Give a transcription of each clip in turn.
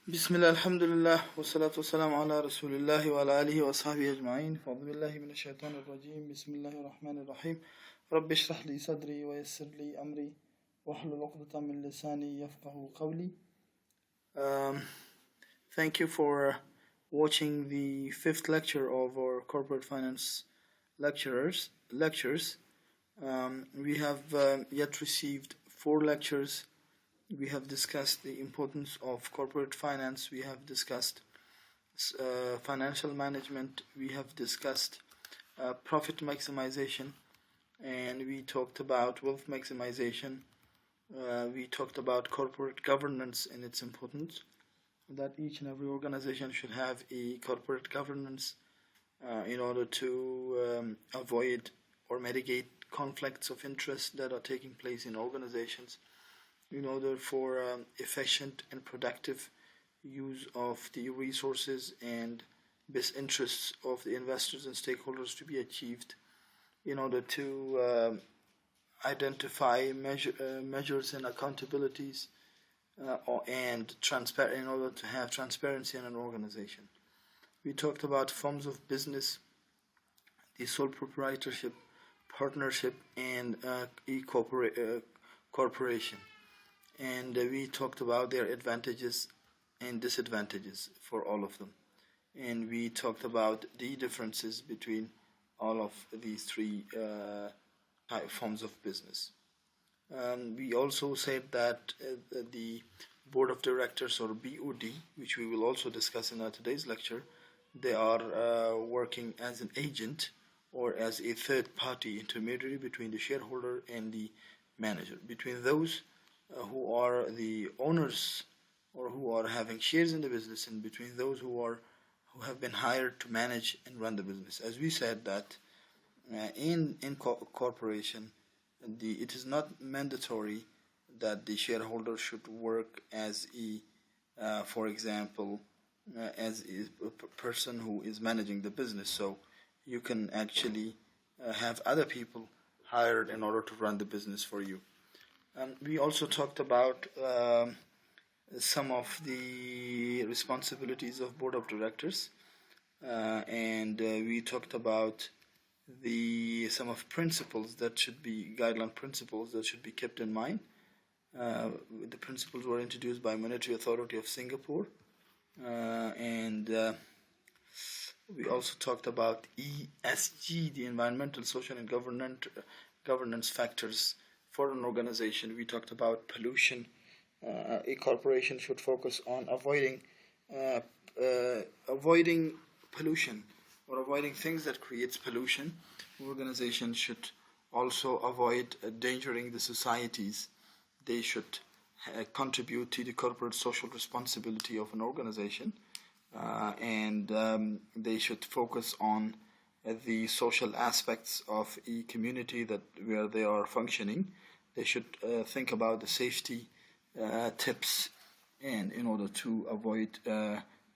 بسم الله الحمد لله والصلاة والسلام على رسول الله وعلى آله وصحبه أجمعين فأعوذ بالله من الشيطان الرجيم بسم الله الرحمن الرحيم رب اشرح لي صدري ويسر لي أمري واحلل عقدة من لساني يفقه قولي. Thank you for watching the fifth lecture of our corporate finance lectures. We have yet received 4 lectures. We have discussed the importance of corporate finance. We have discussed financial management. We have discussed profit maximization, and we talked about wealth maximization. We talked about corporate governance and its importance, that each and every organization should have a corporate governance in order to avoid or mitigate conflicts of interest that are taking place in organizations, in order for efficient and productive use of the resources and best interests of the investors and stakeholders to be achieved, in order to identify measures and accountabilities and in order to have transparency in an organization. We talked about forms of business, the sole proprietorship, partnership, and corporation. And we talked about their advantages and disadvantages for all of them. And we talked about the differences between all of these 3 forms of business. We also said that the Board of Directors, or BOD, which we will also discuss in our today's lecture, they are working as an agent or as a third-party intermediary between the shareholder and the manager, between those who are the owners or who are having shares in the business, and between those who have been hired to manage and run the business. As we said that in corporation, it is not mandatory that the shareholder should work as for example, as a person who is managing the business. So you can actually have other people hired in order to run the business for you. We also talked about some of the responsibilities of board of directors, and we talked about some of principles that should be guideline principles that should be kept in mind. The principles were introduced by Monetary Authority of Singapore, and we also talked about ESG, the environmental, social, and governance factors for an organization. We talked about pollution. A corporation should focus on avoiding pollution, or avoiding things that creates pollution. Organizations should also avoid endangering the societies. They should contribute to the corporate social responsibility of an organization, and they should focus on the social aspects of a community where they are functioning. They should think about the safety tips, and in order to avoid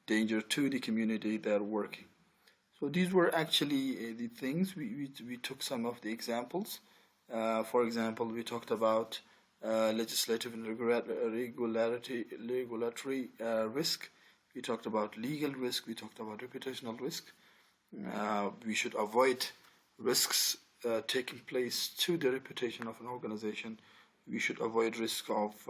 danger to the community they are working. So these were actually the things. We took some of the examples. For example, we talked about legislative and regulatory risk. We talked about legal risk. We talked about reputational risk. We should avoid risks taking place to the reputation of an organization. We should avoid risk of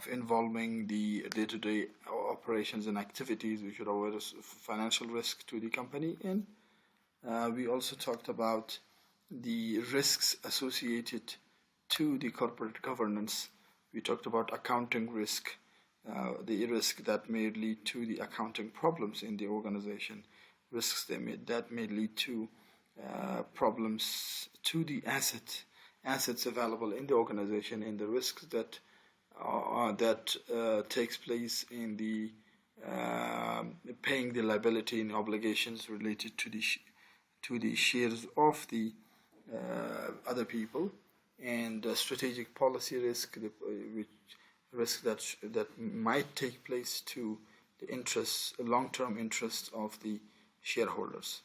involving the day-to-day operations and activities. We should avoid financial risk to the company. And we also talked about the risks associated to the corporate governance. We talked about accounting risk, the risk that may lead to the accounting problems in the organization, risks that may lead to problems to the assets available in the organization, and the risks that takes place in the paying the liability and obligations related to the shares of the other people, and strategic policy risk, risk that might take place to the long-term interests of the shareholders.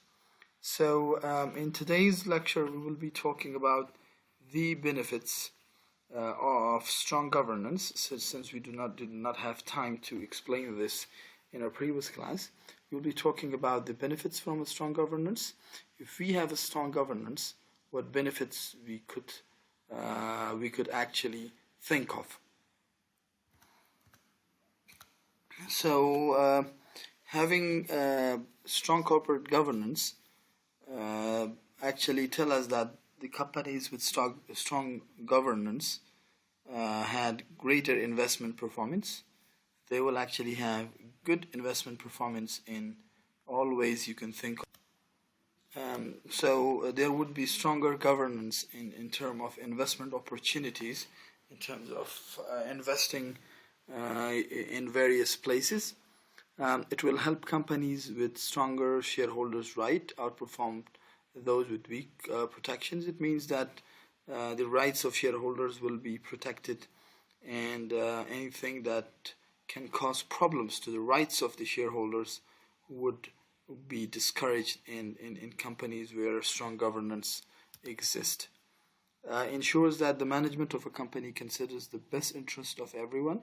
So in today's lecture, we will be talking about the benefits of strong governance, since we did not have time to explain this in our previous class, we'll be talking about the benefits from a strong governance. If we have a strong governance, what benefits we could actually think of. So, having strong corporate governance actually tell us that the companies with strong governance had greater investment performance. They will actually have good investment performance in all ways you can think of. So there would be stronger governance in terms of investment opportunities, in terms of investing in various places. It will help companies with stronger shareholders' right outperform those with weak protections. It means that the rights of shareholders will be protected, and anything that can cause problems to the rights of the shareholders would be discouraged in companies where strong governance exists. Ensures that the management of a company considers the best interest of everyone.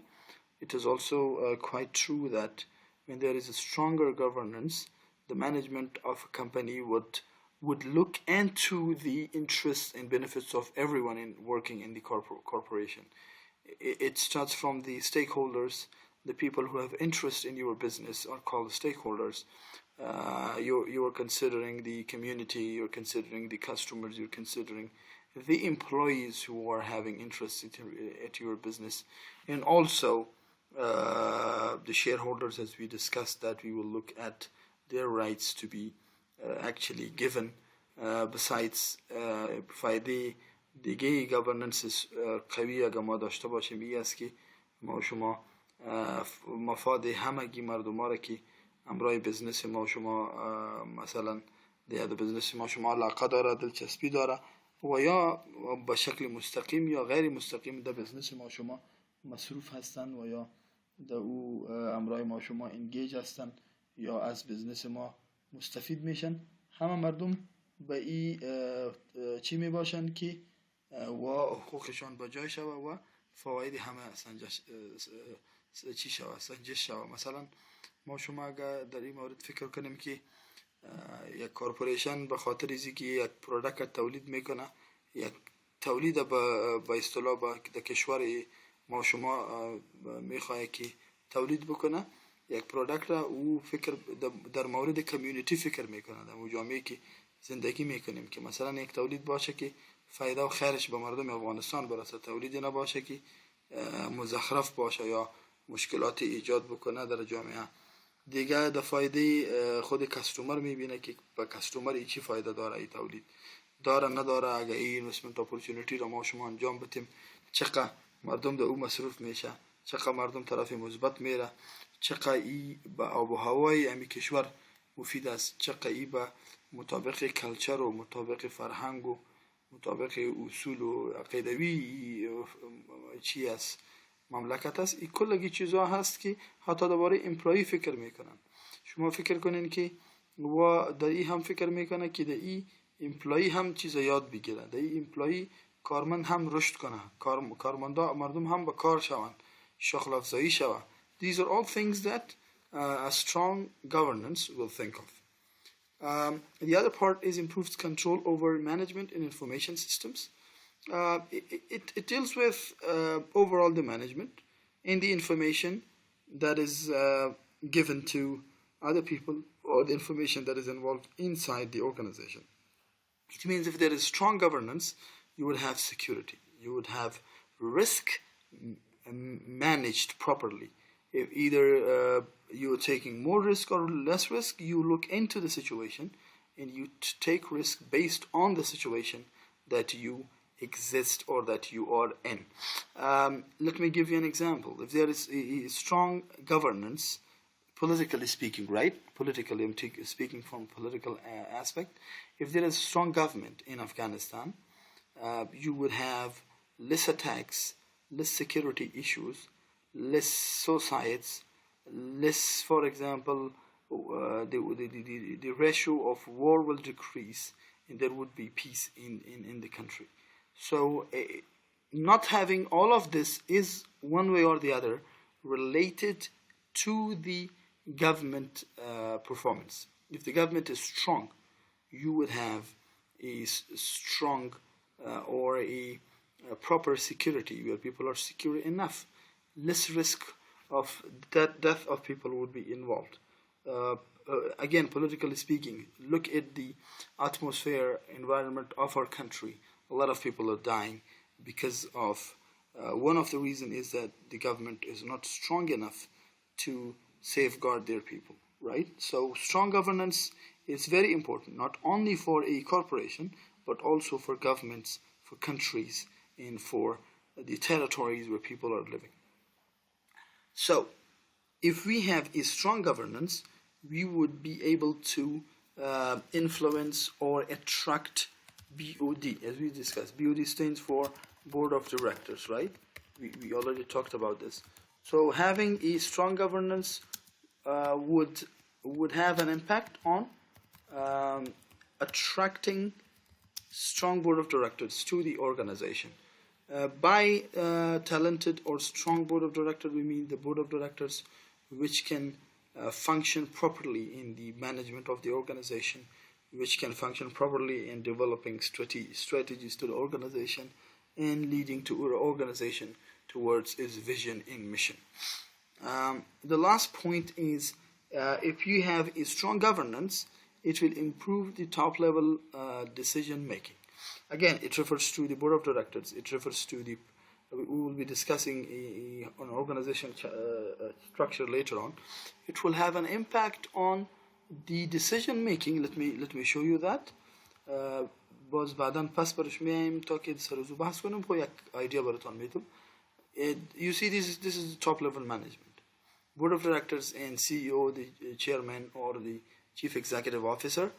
It is also quite true that when there is a stronger governance, the management of a company would look into the interests and benefits of everyone in working in the corporation. It starts from the stakeholders. The people who have interest in your business are called stakeholders. You're considering the community, you're considering the customers, you're considering the employees who are having interest at your business, and also the shareholders, as we discussed, that we will look at their rights to be actually given. Besides فایده دیگه governance قوی اگه ما داشته باشیم این است که ما و شما مفاد همگی مردم را که امرای بزنس ما و شما مثلا دیگه بزنس ما شما علاقه داره، دلچسپی داره و یا به شکل مستقیم یا غیر مستقیم در بزنس ما شما مصروف هستن و یا در او امرای ما شما انگیج هستن یا از بزنس ما مستفید میشن، همه مردم به این چی می باشن که و حقوقشان بجای شوه و فواید همه سنجش شوه. مثلا ما شما اگر در این مورد فکر کنیم که یک کورپوریشن به خاطر اینکه یک پروداکت تولید میکنه، یک تولید به اصطلاح در کشور ما شما میخواه که تولید بکنه یک پروداکت را، او فکر در مورد کمیونیتی فکر میکنه، در جامعه که زندگی میکنیم، که مثلا یک تولید باشه که فایده و خیرش به مردم افغانستان برسه، تولیدی نباشه که مزخرف باشه یا مشکلات ایجاد بکنه در جامعه. دیگه در فایده خود کستومر میبینه که به کستومر ای چی فایده داره، ای تولید داره نداره، اگه این اینوستمنت اپورتونیتی را ما شما انجام بدیم چقدر مردم در او مصروف میشه، چقدر مردم طرف مثبت میره، چقدر ای به آب و هوای امی کشور مفید است، چقدر ای به مطابق کلچر و مطابق فرهنگ و مطابق اصول و عقیدوی چی است مملکت است. این کلگی چیزها هست که حتی درباره امپلایی فکر میکنن. شما فکر کنین که و در این هم فکر میکنه که در این امپلایی هم چیز یاد بگیره، در این امپلایی کارمند هم رشد کنه، کارمندا مردم هم به کار شوند، شغل افزایی شوه. These are all things that a strong governance will think of. The other part is improved control over management and information systems. It deals with overall the management and the information that is given to other people, or the information that is involved inside the organization. It means if there is strong governance, you would have security, you would have risk managed properly. If either you're taking more risk or less risk, you look into the situation and you take risk based on the situation that you exist or that you are in. Let me give you an example. If there is a strong governance, politically speaking, right? Politically, I'm speaking from political aspect. If there is a strong government in Afghanistan, you would have less attacks, less security issues, less suicides, less, for example, the ratio of war will decrease, and there would be peace in the country. So not having all of this is one way or the other related to the government performance. If the government is strong, you would have a strong or a proper security where people are secure enough. Less risk of death of people would be involved. Again, politically speaking, look at the atmosphere, environment of our country. A lot of people are dying because of one of the reasons is that the government is not strong enough to safeguard their people, right? So strong governance is very important, not only for a corporation, but also for governments, for countries, and for the territories where people are living. So if we have a strong governance, we would be able to influence or attract BOD, as we discussed. BOD stands for Board of Directors, right? We already talked about this. So having a strong governance would have an impact on attracting strong Board of Directors to the organization. By talented or strong Board of Directors, we mean the Board of Directors which can function properly in the management of the organization, which can function properly in developing strategies to the organization and leading to our organization towards its vision and mission. The last point is if you have a strong governance, it will improve the top level decision making. Again, it refers to the Board of Directors. It refers to the we will be discussing an organization structure later on. It will have an impact on the decision making. Let me show you that. باز بعداً پس برش میایم تا که سرزو بحث کنیم خب یک idea براتون میدم. You see this is top level management. Board of Directors and CEO, the chairman or the chief executive officer.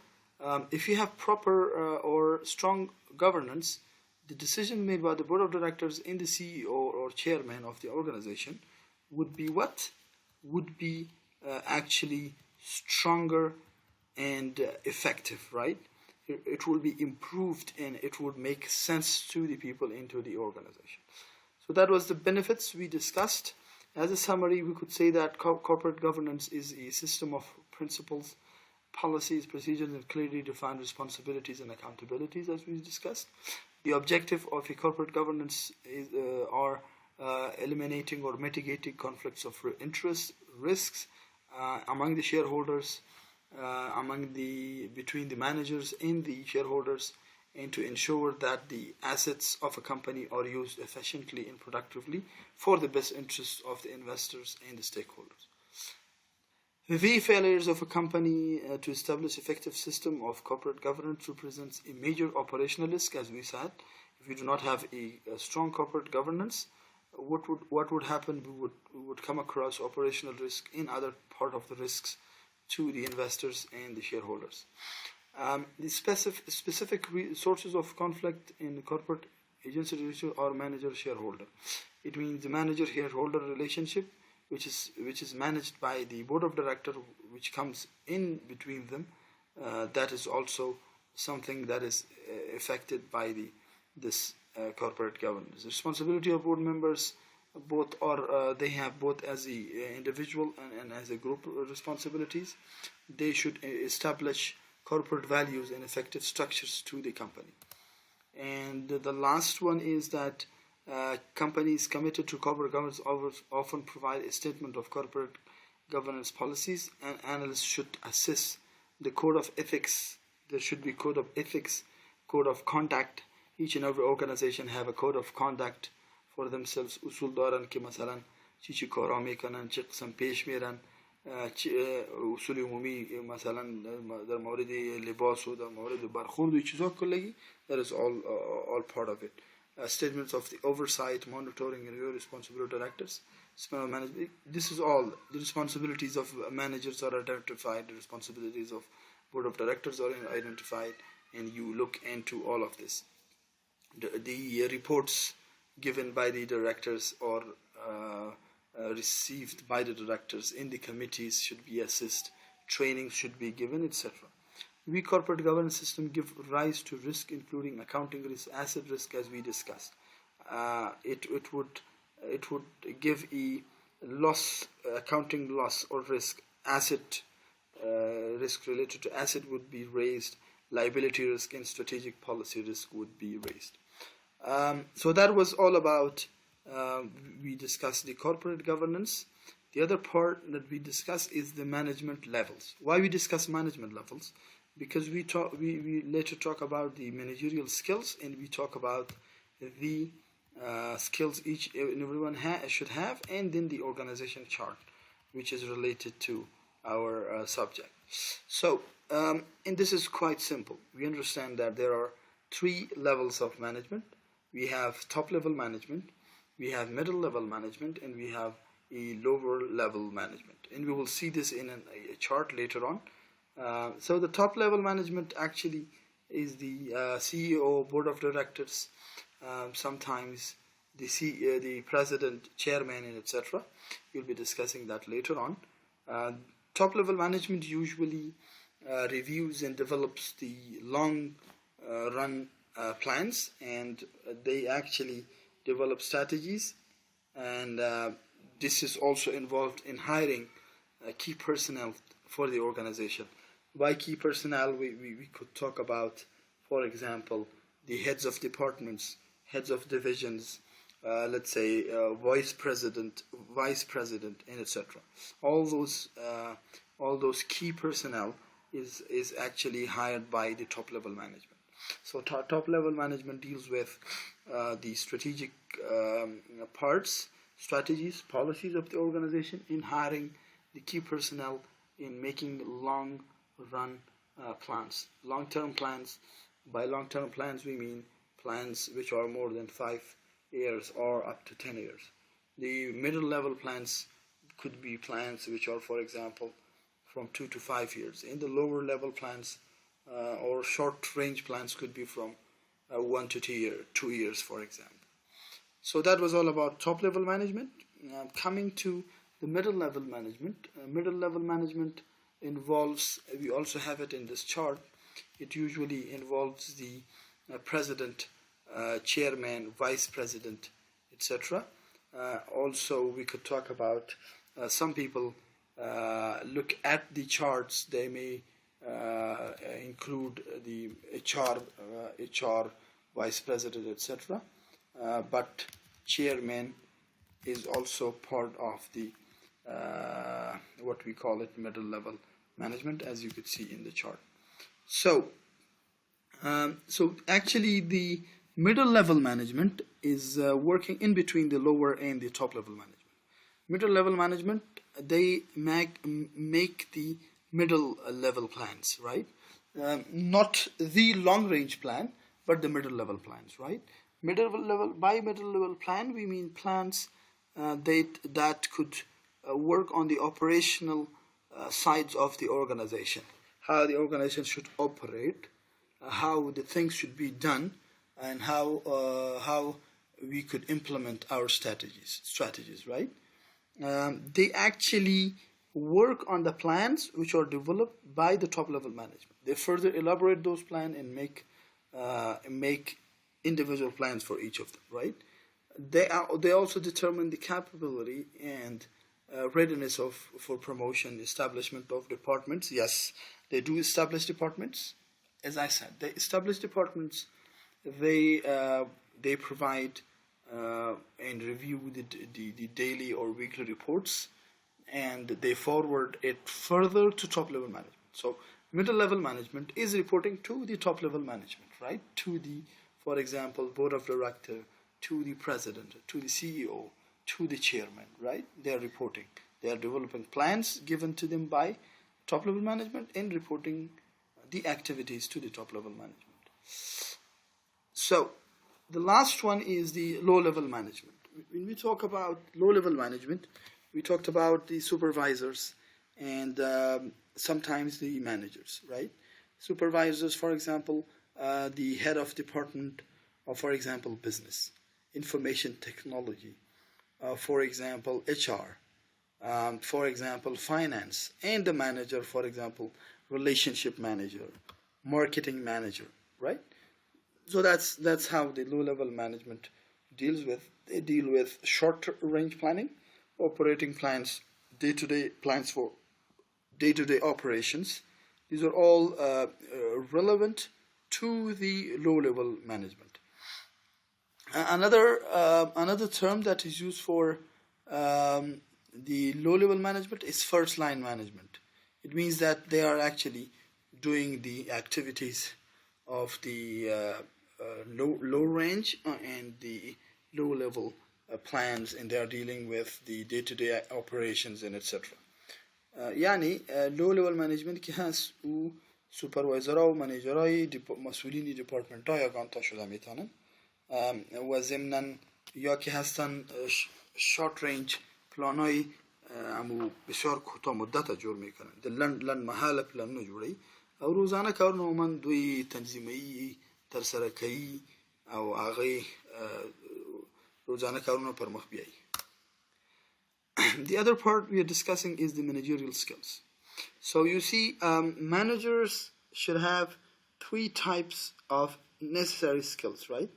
If you have proper or strong governance, the decision made by the Board of Directors and the CEO or chairman of the organization would be what? Would be actually stronger and effective, right? It will be improved and it would make sense to the people into the organization. So that was the benefits we discussed. As a summary, we could say that corporate governance is a system of principles, policies, procedures, and clearly defined responsibilities and accountabilities, as we discussed. The objective of a corporate governance is eliminating or mitigating conflicts of interest, risks among the shareholders, between the managers and the shareholders, and to ensure that the assets of a company are used efficiently and productively for the best interests of the investors and the stakeholders. The failures of a company to establish effective system of corporate governance represents a major operational risk, as we said. If we do not have a strong corporate governance, what would happen? We would come across operational risk in other part of the risks to the investors and the shareholders. The specific sources of conflict in the corporate agency relationship are manager-shareholder. It means the manager-shareholder relationship, which is managed by the Board of Directors, which comes in between them. That is also something that is affected by this corporate governance. The responsibility of board members, they have both as an individual and as a group responsibilities. They should establish corporate values and effective structures to the company. And the last one is that companies committed to corporate governance often provide a statement of corporate governance policies, and analysts should assess the code of ethics. There should be code of ethics, code of conduct. Each and every organization have a code of conduct for themselves. اصول دارن که مثلا چی کارا میکنن، چه قسم پیش میرن، اصول عمومی مثلا در مورد لباس و در مورد برخورد و چیزا کلگی. That is all part of it. Statements of the oversight, monitoring, and responsibility directors. This is all. The responsibilities of managers are identified. The responsibilities of board of directors are identified, and you look into all of this. The reports given by the directors or received by the directors in the committees should be assessed. Training should be given, etc. We corporate governance system give rise to risk, including accounting risk, asset risk, as we discussed. it would give a loss, accounting loss or risk. Asset risk related to asset would be raised, liability risk and strategic policy risk would be raised. So that was all about, we discussed the corporate governance. The other part that we discuss is the management levels. Why we discuss management levels? Because we later talk about the managerial skills, and we talk about the skills each and everyone should have, and then the organization chart, which is related to our subject. So, and this is quite simple. We understand that there are 3 levels of management. We have top level management, we have middle level management, and we have a lower level management. And we will see this in a chart later on. So the top level management actually is the CEO, board of directors, sometimes the president, chairman, and etc. We'll be discussing that later on. Top level management usually reviews and develops the long run plans, and they actually develop strategies, and this is also involved in hiring key personnel for the organization. By key personnel, we could talk about, for example, the heads of departments, heads of divisions, let's say vice president, and etc. All those key personnel is actually hired by the top level management. So top level management deals with the strategic parts, strategies, policies of the organization, in hiring the key personnel, in making long run plans, long-term plans. By long-term plans we mean plans which are more than 5 years or up to 10 years. The middle level plans could be plans which are, for example, from 2 to 5 years. In the lower level plans or short range plans could be from 1 to 2 years, for example. So that was all about top level management. Coming to the middle level management. Middle level management involves, we also have it in this chart, it usually involves the president, chairman, vice president, etc. Also we could talk about, some people look at the charts, they may include the HR, vice president, etc. But chairman is also part of the what we call it middle level management, as you could see in the chart. So actually the middle level management is working in between the lower and the top level management. Middle level management, they make the middle level plans, right? Not the long range plan, but the middle level plans, right? By middle level plan we mean plans that could work on the operational sides of the organization, how the organization should operate, how the things should be done, and how we could implement our strategies, right? They actually work on the plans which are developed by the top level management. They further elaborate those plans and make individual plans for each of them, right? They also determine the capability and readiness for promotion, establishment of departments. Yes, they do establish departments. As I said, they establish departments. They provide and review the daily or weekly reports, and they forward it further to top level management. So middle level management is reporting to the top level management, right? To the, for example, board of director, to the president, to the CEO, to the chairman, right? They are reporting. They are developing plans given to them by top level management and reporting the activities to the top level management. So the last one is the low level management. When we talk about low level management, we talked about the supervisors and sometimes the managers, right? Supervisors, for example, the head of department, or for example, business, information technology, for example, HR, for example, finance, and the manager, for example, relationship manager, marketing manager, right? So that's how the low-level management deals with. They deal with short-range planning, operating plans, day-to-day plans for day-to-day operations. These are all relevant to the low-level management. Another term that is used for the low-level management is first-line management. It means that they are actually doing the activities of the low range and the low level plans, and they are dealing with the day-to-day operations and etc. يعني low level management که هست او سوپروایزر و منیجرهای مسئولین دیپارتمنت ها یا گانتا شده میتونن و ضمناً یا که هستن شورت رنج پلان های امو بسیار کوتاه مدت جور میکنن لن محاله پلان نجوری او روزانه کار نومن دوی تنظیمی ترسرکی او آغای روزانه کارونو پر مخ بیایی. The other part we are discussing is the managerial skills. So you see, managers should have three types of necessary skills, right?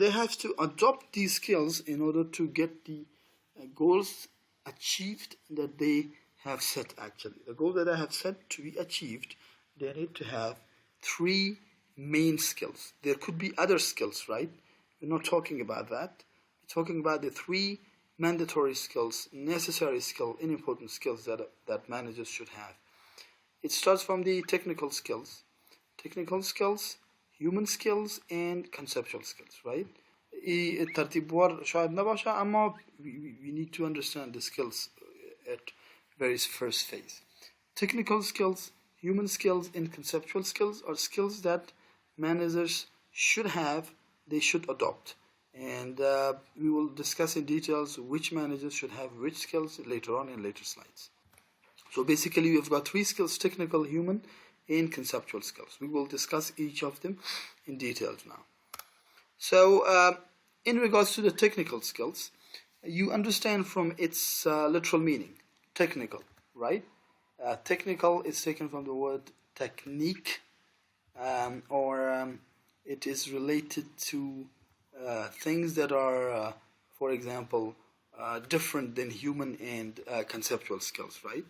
They have to adopt these skills in order to get the goals achieved that they have set actually. The goal that they have set to be achieved, they need to have three main skills. There could be other skills, right? We're not talking about that. We're talking about the three mandatory skills, necessary skills, and important skills that managers should have. It starts from the technical skills, human skills, and conceptual skills, right? الترتيب شاید نباشه اما we need to understand the skills at very first phase. Technical skills, human skills, and conceptual skills are skills that managers should have, they should adopt. And we will discuss in details which managers should have which skills later on in later slides. So basically we've got three skills: technical, human, and conceptual skills. We will discuss each of them in details now. So in regards to the technical skills, you understand from its literal meaning, technical, right? Technical is taken from the word technique, or it is related to things that are, for example, different than human and conceptual skills, right?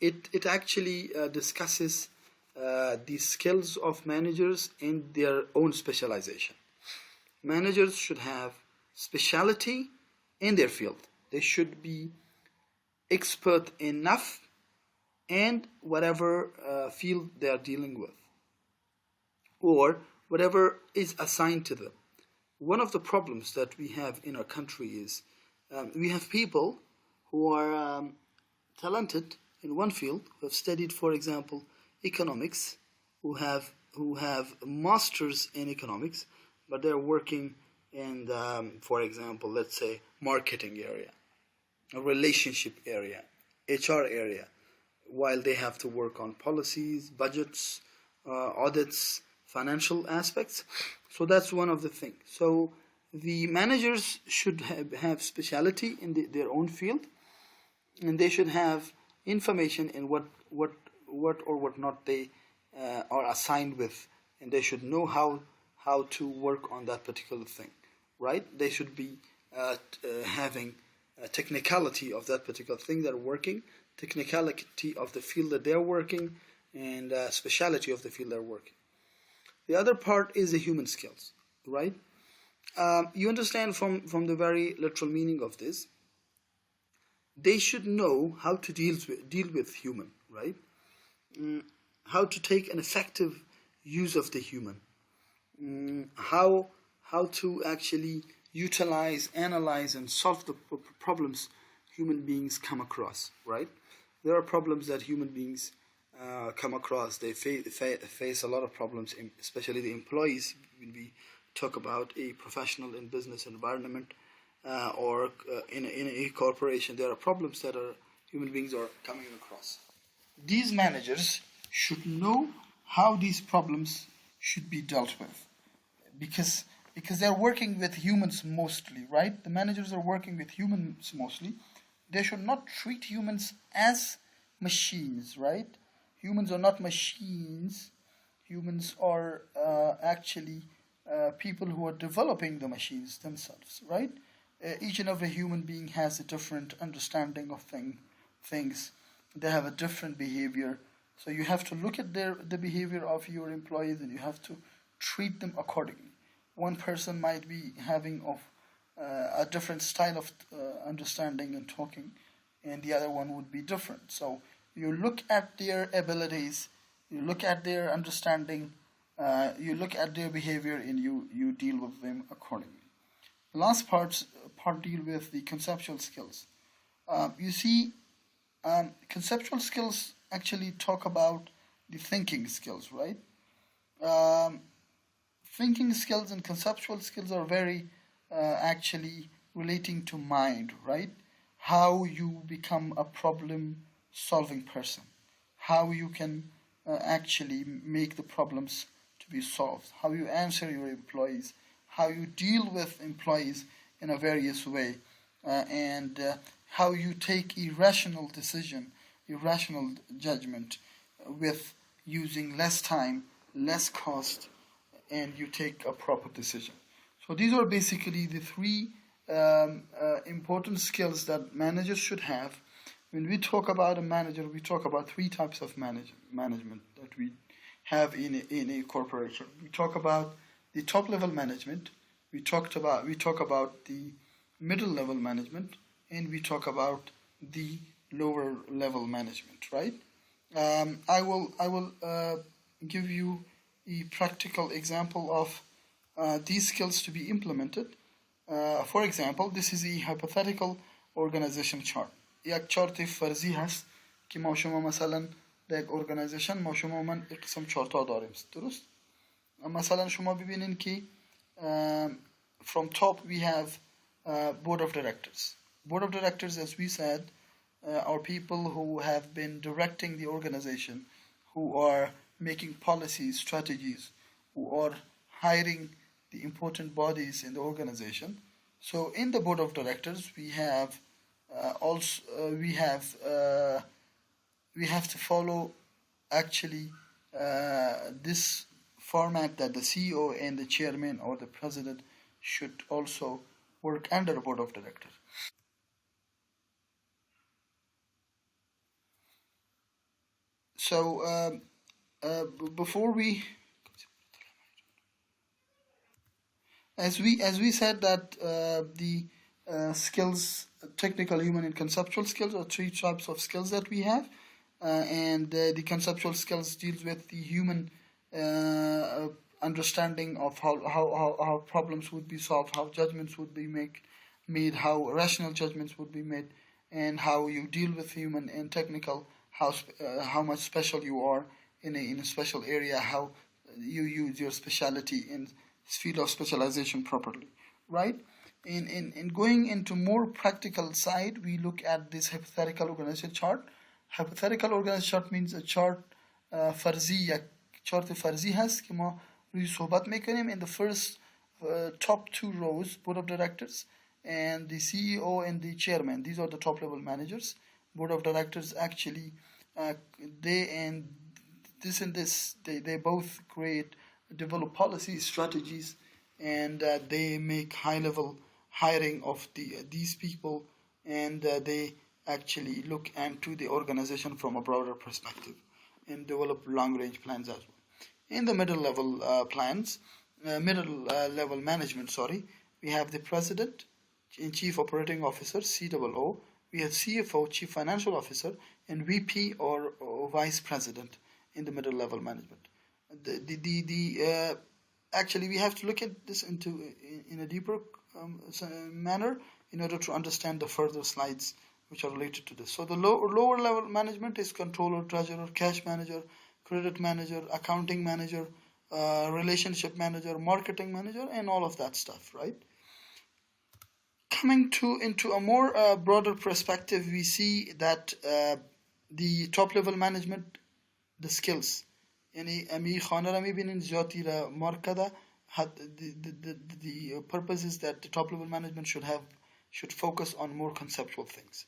It actually discusses the skills of managers and their own specialization. Managers should have speciality in their field. They should be expert enough in whatever field they are dealing with, or whatever is assigned to them. One of the problems that we have in our country is we have people who are talented in one field, who have studied, for example, economics, who have masters in economics, but they're working in, for example, let's say, marketing area, a relationship area, HR area, while they have to work on policies, budgets, audits, financial aspects. So that's one of the things. So the managers should have speciality in their own field, and they should have information in what or what not they are assigned with, and they should know how to work on that particular thing, right? They should be having a technicality of that particular thing they're working, technicality of the field that they're working, and speciality of the field they're working. The other part is the human skills, right? You understand from the very literal meaning of this, they should know how to deal with human, right? How to take an effective use of the human. How to actually utilize, analyze, and solve the problems human beings come across, right? There are problems that human beings come across. They face a lot of problems, especially the employees. When we talk about a professional and business environment or in a corporation, there are problems that human beings are coming across. These managers should know how these problems should be dealt with, because they're working with humans mostly, right? The managers are working with humans mostly. They should not treat humans as machines, right? Humans are not machines. Humans are actually people who are developing the machines themselves, right? Each and every human being has a different understanding of things. They have a different behavior. So you have to look at the behavior of your employees, and you have to treat them accordingly. One person might be having a different style of understanding and talking, and the other one would be different. So you look at their abilities, you look at their understanding, you look at their behavior, and you deal with them accordingly. The last part deal with the conceptual skills. You see, conceptual skills actually talk about the thinking skills, right? Um, Thinking skills and conceptual skills are very actually relating to mind, right? How you become a problem solving person, how you can actually make the problems to be solved, how you answer your employees, how you deal with employees in a various way, and how you take irrational decision, irrational judgment with using less time, less cost, and you take a proper decision. So these are basically the three important skills that managers should have. When we talk about a manager, we talk about three types of management that we have in a corporation. We talk about the top level management. We talk about the middle level management, and we talk about the lower level management. Right? I will give you a practical example of these skills to be implemented. For example, this is a hypothetical organization chart. یک چارت فرضی هست که ما شما مثلا در یک ارگانیزیشن ما شما من یک قسم چارت ها داریم، درست؟ مثلا شما ببینین که from top we have board of directors. Board of directors, as we said, are people who have been directing the organization, who are making policies, strategies, who are hiring the important bodies in the organization. So in the board of directors, we have we have to follow actually this format that the CEO and the chairman or the president should also work under the board of directors. So before we, as we said that the skills, technical, human, and conceptual skills are three types of skills that we have, and the conceptual skills deals with the human understanding of how problems would be solved, how judgments would be made, how rational judgments would be made, and how you deal with human. And technical, how much special you are in a special area, how you use your specialty in field of specialization properly, right? In going into more practical side, we look at this hypothetical organization chart. Hypothetical organization chart means a chart فرضی، یک چارت فرضی هست که ما روی صحبت میکنیم. In the first top two rows, board of directors and the CEO and the chairman, these are the top level managers. Board of directors actually they both develop policies, strategies, and they make high level hiring of these people, and they actually look into the organization from a broader perspective and develop long range plans as well. In the middle level level management, we have the president and chief operating officer, COO. We have CFO, chief financial officer, and VP or vice president in the middle level management. Actually, we have to look at this in a deeper manner in order to understand the further slides which are related to this. So the lower level management is controller, treasurer, cash manager, credit manager, accounting manager, relationship manager, marketing manager, and all of that stuff, right? Coming into a more broader perspective, we see that the top level management, the skills, یعنی امی خانه را میبینین زیادی را مارک کرده. The purpose is that the top level management should focus on more conceptual things,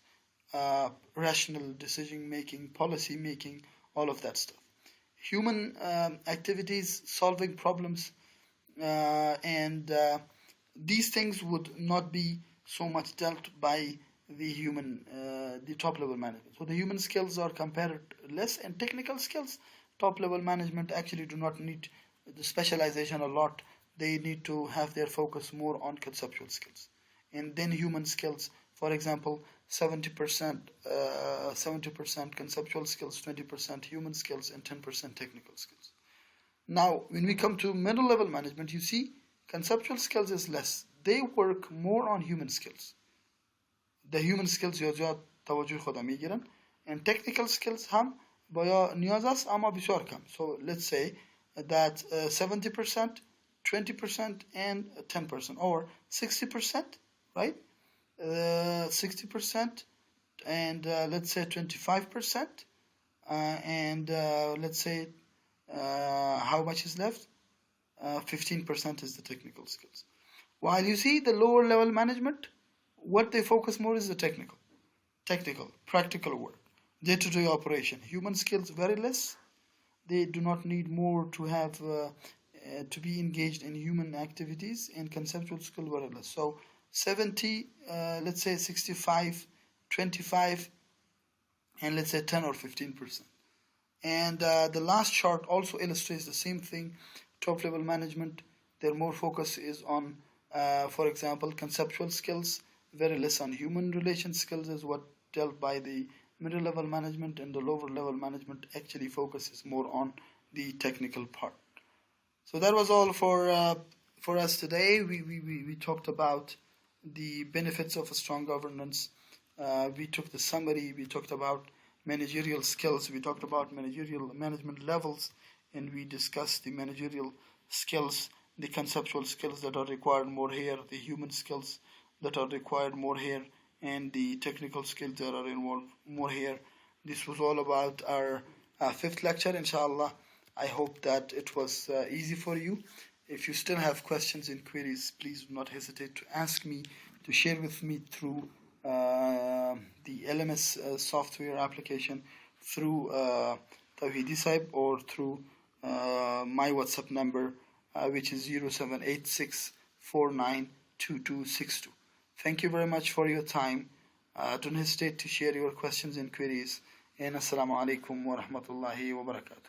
rational decision making, policy making, all of that stuff. Human activities, solving problems, and these things would not be so much dealt by the top level management. So the human skills are compared less, and technical skills, top level management actually do not need the specialization a lot. They need to have their focus more on conceptual skills, and then human skills. For example, 70% 70% conceptual skills, 20% human skills, and 10% technical skills. Now, when we come to middle level management, you see conceptual skills is less. They work more on human skills. The human skills یا زیاد توجه خدا میگیرن and technical skills هم باید نیاز است اما بسیار کم. So let's say that 70%, 20% and 10% or 60%, right? 60% and let's say 25% and let's say how much is left? 15% is the technical skills. While you see the lower level management, what they focus more is the technical, practical work, day-to-day operation. Human skills very less. They do not need more to have to be engaged in human activities, and conceptual skill very less. So 70, let's say 65, 25, and let's say 10 or 15%. And the last chart also illustrates the same thing. Top level management, their more focus is on, for example, conceptual skills, very less on human relation skills is what dealt by the middle level management, and the lower level management actually focuses more on the technical part. So that was all for us today. We talked about the benefits of a strong governance. We took the summary. We talked about managerial skills. We talked about managerial management levels, and we discussed the managerial skills, the conceptual skills that are required more here, the human skills that are required more here, and the technical skills that are involved more here. This was all about our fifth lecture, inshallah. I hope that it was easy for you. If you still have questions and queries, please do not hesitate to ask me, to share with me through the LMS software application, through Tawhidi Saib, or through my WhatsApp number, which is 0786492262. Thank you very much for your time. Don't hesitate to share your questions and queries. And Assalamu alaikum wa rahmatullahi wa barakatuh.